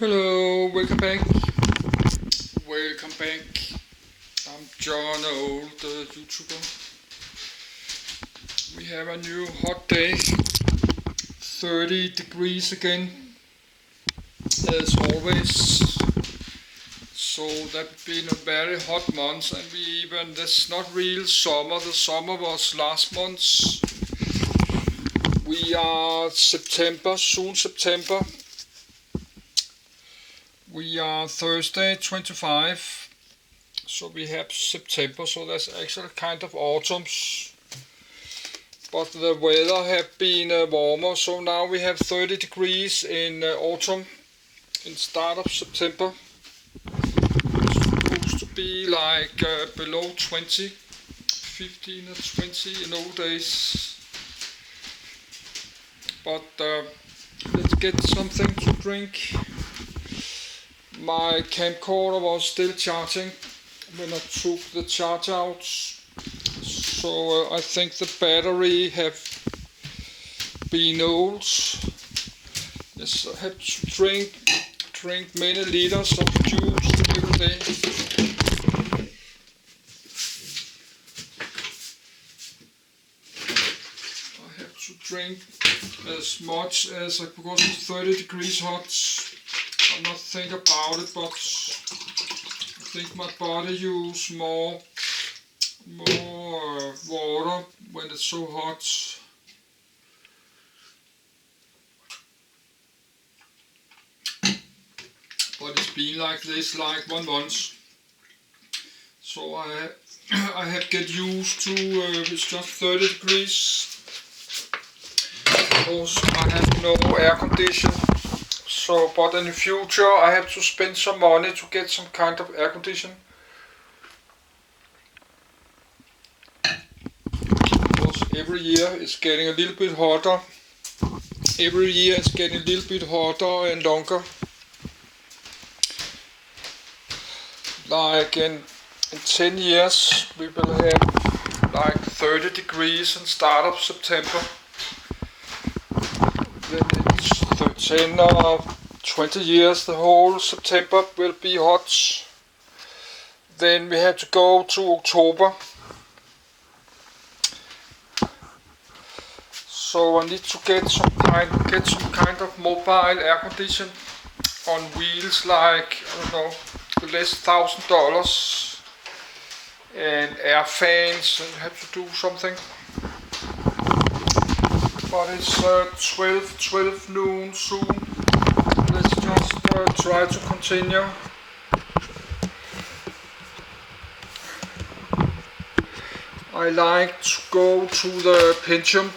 Hello, welcome back. Welcome back. I'm John Old, the YouTuber. We have a new hot day. 30 degrees again, as always. So that's been a very hot month, and that's not real summer. The summer was last month. We are September, soon September. We are Thursday 25, so we have September, so that's actually kind of autumn. But the weather have been warmer, so now we have 30 degrees in autumn, in start of September. It's supposed to be like below 20, 15 or 20 in old days. But let's get something to drink. My camcorder was still charging when I took the charge out, so I think the battery have been old. Yes, I have to drink many liters of juice every day. I have to drink as much as because it's 30 degrees hot. I'm not think about it, but I think my body use more water when it's so hot. But it's been like this like 1 month, so I have get used to it's just 30 degrees because I have no air condition. So, but in the future I have to spend some money to get some kind of air condition. Because every year it's getting a little bit hotter. Every year it's getting a little bit hotter and longer. Like in 10 years we will have like 30 degrees in start of September. Then it's 10 or 20 years, the whole September will be hot. Then we have to go to October. So I need to get some kind of mobile air condition on wheels, like I don't know, less $1,000, and air fans, and have to do something. But it's 12 noon soon. Let's just try to continue. I like to go to the Pentium.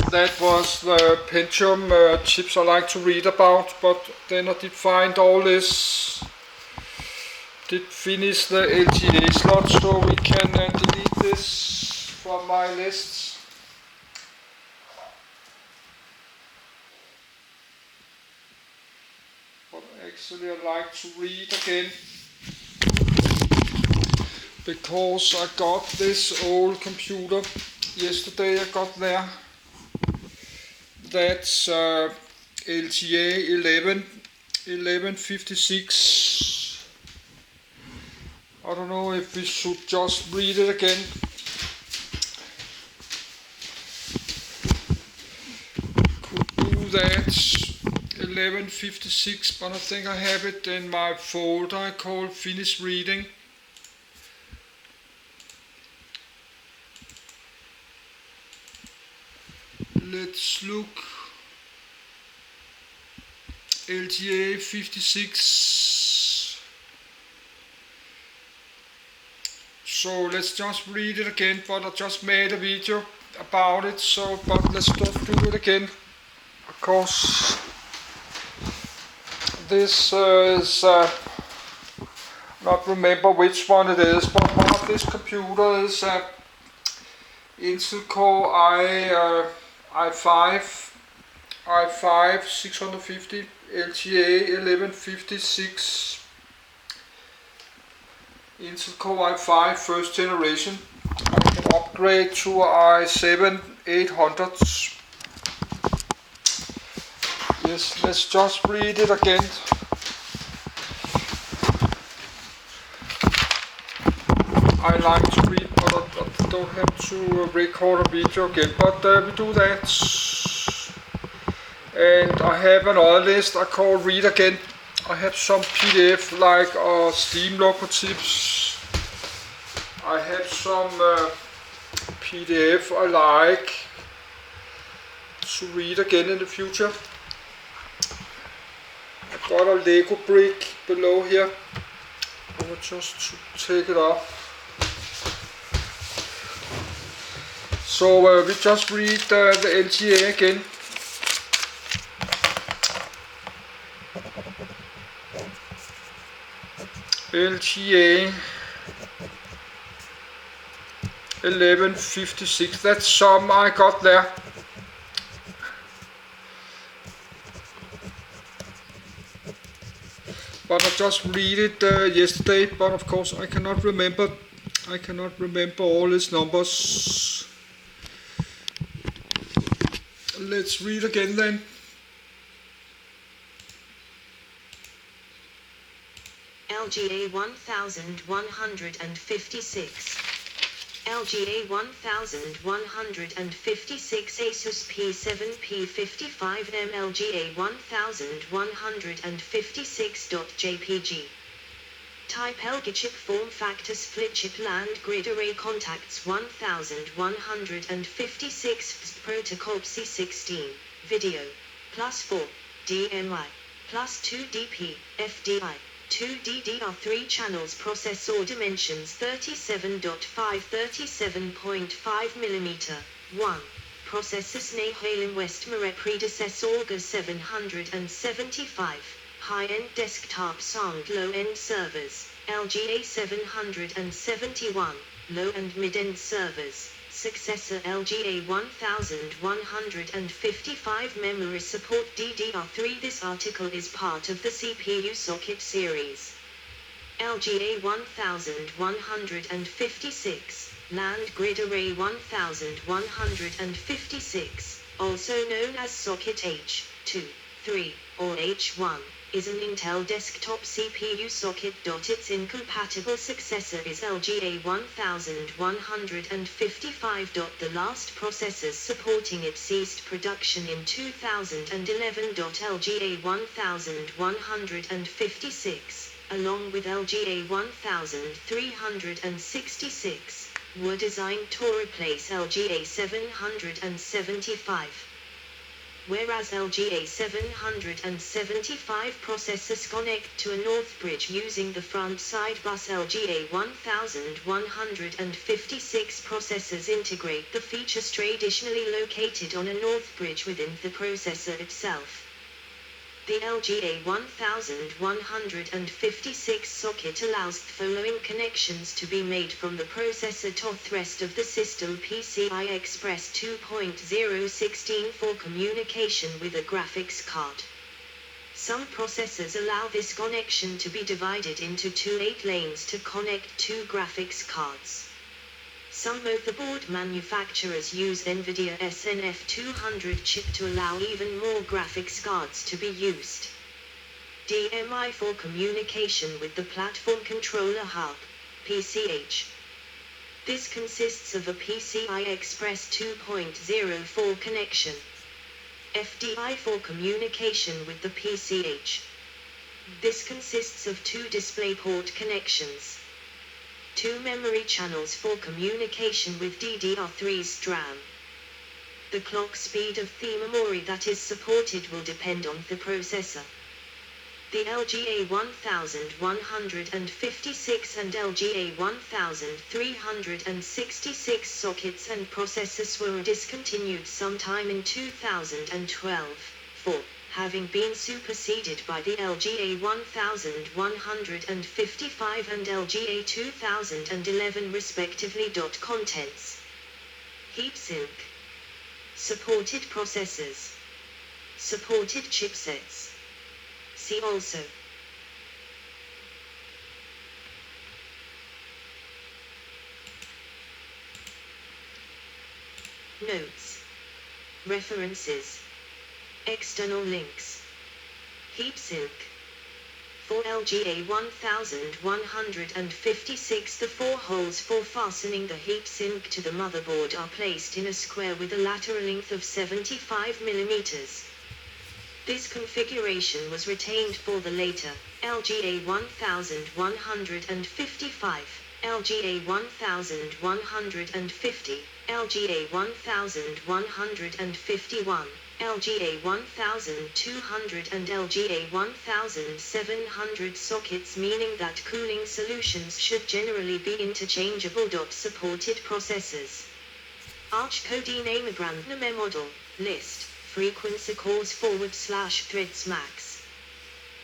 That was the Pentium chips I like to read about, but then I did find all this. Did finish the LGA slot, so we can delete this from my list. Actually, I like to read again because I got this old computer yesterday. I got there. That's LGA 1156. I don't know if we should just read it again. Could do that. 1156, but I think I have it in my folder I call Finish Reading. Let's look. LGA 56. So let's just read it again, but I just made a video about it, so but let's just do it again. Of course. This is not remember which one it is, but one of this computer is Intel Core i5 650 LGA 1156 Intel Core i5 first generation. I can upgrade to i7 800. Yes, let's just read it again. I like to read, but I don't have to record a video again. But we do that. And I have another list I call read again. I have some PDF like steam locomotives. I have some PDF I like to read again in the future. I got a Lego brick below here. I will just take it off. So we just read the LGA again. LGA 1156. That's some I got there. But I just read it yesterday. But of course I cannot remember. I cannot remember all its numbers. Let's read again then. LGA 1156. LGA 1156 Asus P7P55M LGA 1156.jpg. Type LGA chip form factor split chip land grid array contacts 1156 protocol C16 video +4 DMI +2 DP FDI 2 DDR3 channels processor dimensions 37.5 37.5 mm 1 processor Snehalen Westmere predecessor GA 775 high-end desktop sound low-end servers LGA 771 low and mid-end servers successor LGA 1155 memory support DDR3. This article is part of the CPU socket series. LGA 1156, land grid array 1156, also known as socket H2, 3, or H1. Is an Intel desktop CPU socket. Its incompatible successor is LGA 1155. The last processors supporting it ceased production in 2011. LGA 1156, along with LGA 1366, were designed to replace LGA 775. Whereas LGA 775 processors connect to a north bridge using the front side bus, LGA 1156 processors integrate the features traditionally located on a north bridge within the processor itself. The LGA 1156 socket allows the following connections to be made from the processor to the rest of the system: PCI Express 2.0 for communication with a graphics card. Some processors allow this connection to be divided into 2 8 lanes to connect 2 graphics cards. Some motherboard manufacturers use NVIDIA SNF200 chip to allow even more graphics cards to be used. DMI for communication with the Platform Controller Hub, PCH. This consists of a PCI Express 2.04 connection. FDI for communication with the PCH. This consists of 2 DisplayPort connections. 2 memory channels for communication with DDR3's DRAM. The clock speed of the memory that is supported will depend on the processor. The LGA 1156 and LGA 1366 sockets and processors were discontinued sometime in 2012, for having been superseded by the LGA 1155 and LGA 2011 respectively. Contents: heatsink, supported processors, supported chipsets. See also. Notes, references, external links. Heatsink. For LGA 1156, the 4 holes for fastening the heatsink to the motherboard are placed in a square with a lateral length of 75 mm. This configuration was retained for the later LGA 1155, LGA 1150, LGA 1151, LGA 1200 and LGA 1700 sockets, meaning that cooling solutions should generally be interchangeable. Supported processors. Arch codenamegram name model list frequency cores /threads max.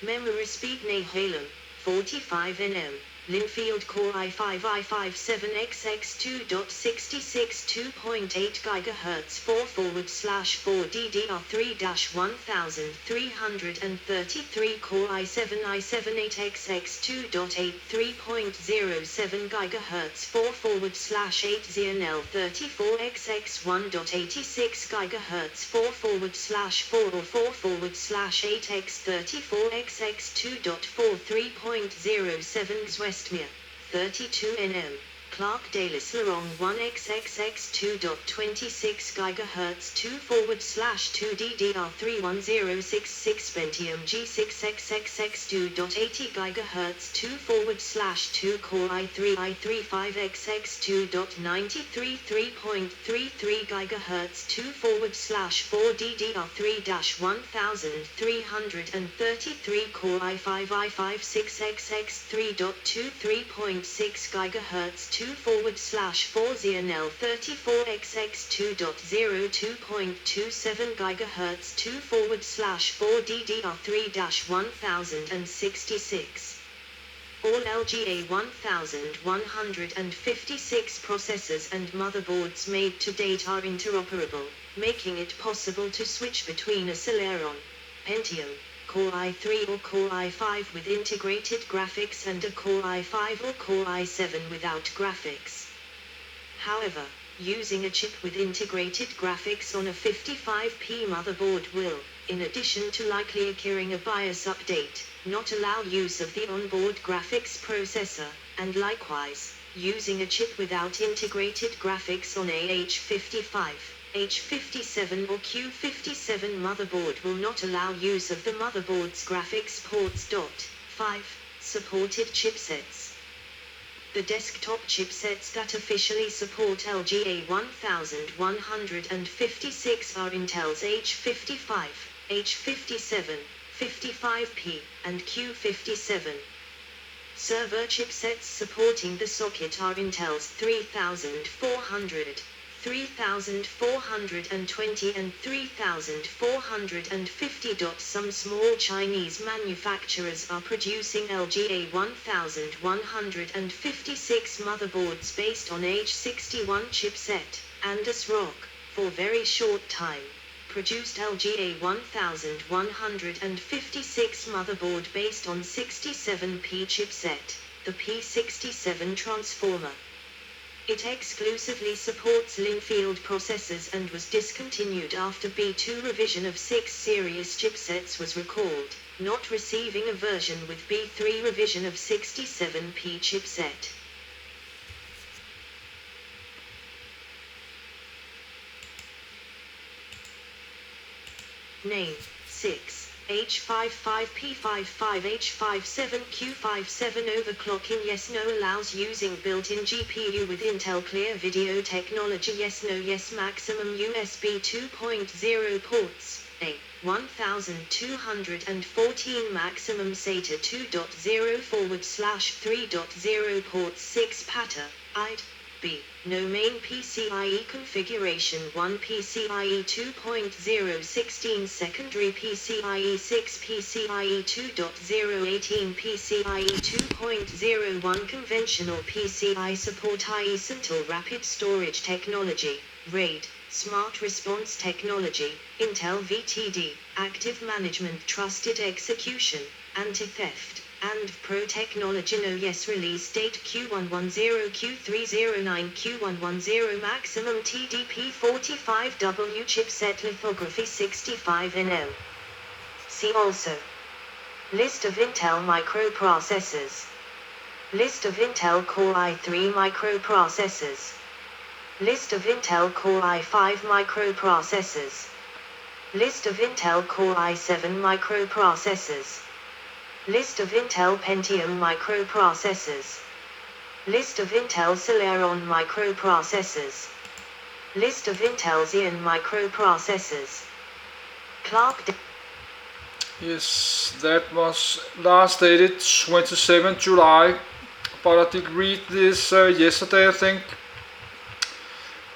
Memory speed Halem 45 nm. Linfield Core i5 i57XX2.66 2.8 GHz 4/4 DDR3-1333 Core i7 i7 8XX2.8 3.07 GHz 4/8 Xeon L34XX1.86 GHz 4/4 or 4/8 X34XX2.4 3.07 Westmere 32 nm. Clark Dalis Larong 1XXX 2.26 GHz 2/2 DDR3 1066 Pentium G6XXX 2.80 GHz 2/2 Core i3 2.93 3.33 GHz 2/4 DDR3-1333 Core i5 i56XX 3.2 3.6 GHz 2/4 Xeon L34XX2.0 2.27 GHz 2/4 DDR3-1066. All LGA 1156 processors and motherboards made to date are interoperable, making it possible to switch between a Celeron, Pentium, Core i3 or Core i5 with integrated graphics and a Core i5 or Core i7 without graphics. However, using a chip with integrated graphics on a 55P motherboard will, in addition to likely occurring a BIOS update, not allow use of the onboard graphics processor, and likewise, using a chip without integrated graphics on a H55, H57 or Q57 motherboard will not allow use of the motherboard's graphics ports. 5. Supported chipsets. The desktop chipsets that officially support LGA 1156 are Intel's H55, H57, 55P, and Q57. Server chipsets supporting the socket are Intel's 3400, 3420 and 3450. Some small Chinese manufacturers are producing LGA 1156 motherboards based on H61 chipset. Andus Rock, for very short time, produced LGA 1156 motherboard based on 67P chipset, the P67 transformer. It exclusively supports Linfield processors and was discontinued after B2 revision of 6 series chipsets was recalled, not receiving a version with B3 revision of 67P chipset. Name 6. H55P55 H57Q57 overclocking. Yes no allows using built-in GPU with Intel Clear Video technology. Yes no yes maximum USB 2.0 ports. A 1214 maximum SATA 2.0/3.0 ports 6 PATA. IDE. B. No main PCIe configuration 1 PCIe 2.0 16 secondary PCIe 6 PCIe 2.0 18 PCIe 2.0 conventional PCI support IE Intel Rapid Storage Technology, RAID, Smart Response Technology, Intel VTD, Active Management Trusted Execution, Anti-Theft, and Pro Technology. No yes release date Q110 Q309 Q110 maximum TDP 45W chipset lithography 65 nm. See also List of Intel microprocessors. List of Intel Core i3 microprocessors. List of Intel Core i5 microprocessors. List of Intel Core i7 microprocessors. List of Intel Pentium microprocessors. List of Intel Celeron microprocessors. List of Intel Xeon microprocessors. Clark. Yes, that was last dated 27 July, but I did read this yesterday, I think.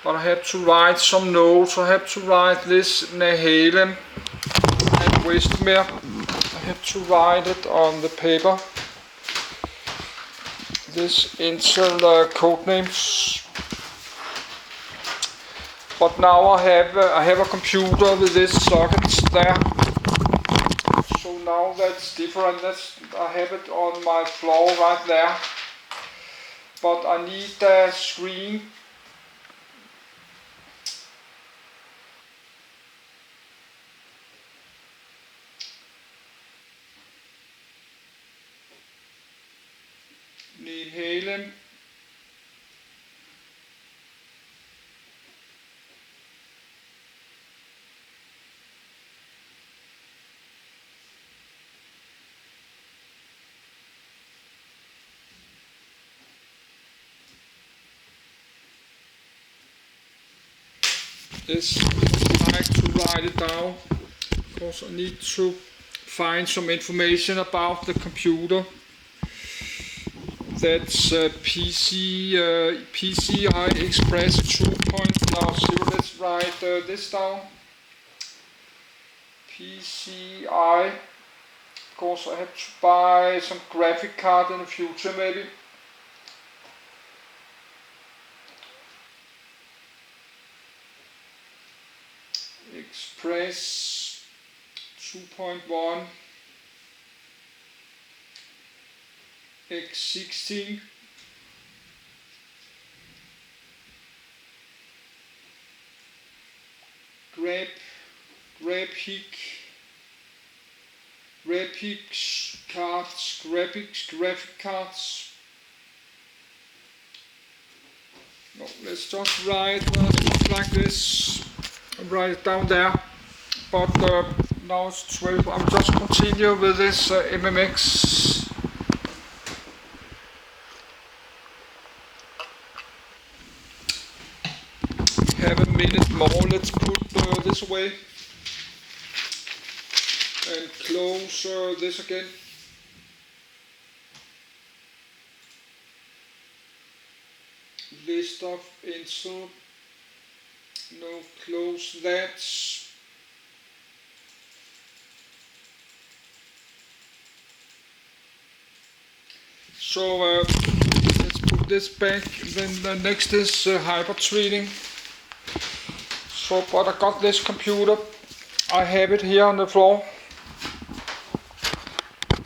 But I had to write some notes. I had to write this Nehalem and Westmere. I had to write it on the paper. This Intel code names. But now I have a computer with this sockets there. So now that's different. I have it on my floor right there. But I need a screen. Nehalem. This, I like to write it down because I need to find some information about the computer. That's PCI Express 2.0. Let's write this down. PCI. Of course, I have to buy some graphic card in the future, maybe. Express 2.1. X16. graphics cards. No, let's just write like this. Write it down there. But now it's 12. I'm just continue with this MMX. Have a minute more. Let's put this away and close this again. List of Intel. No, close that. So let's put this back. Then the next is hyper threading. So, but I got this computer. I have it here on the floor.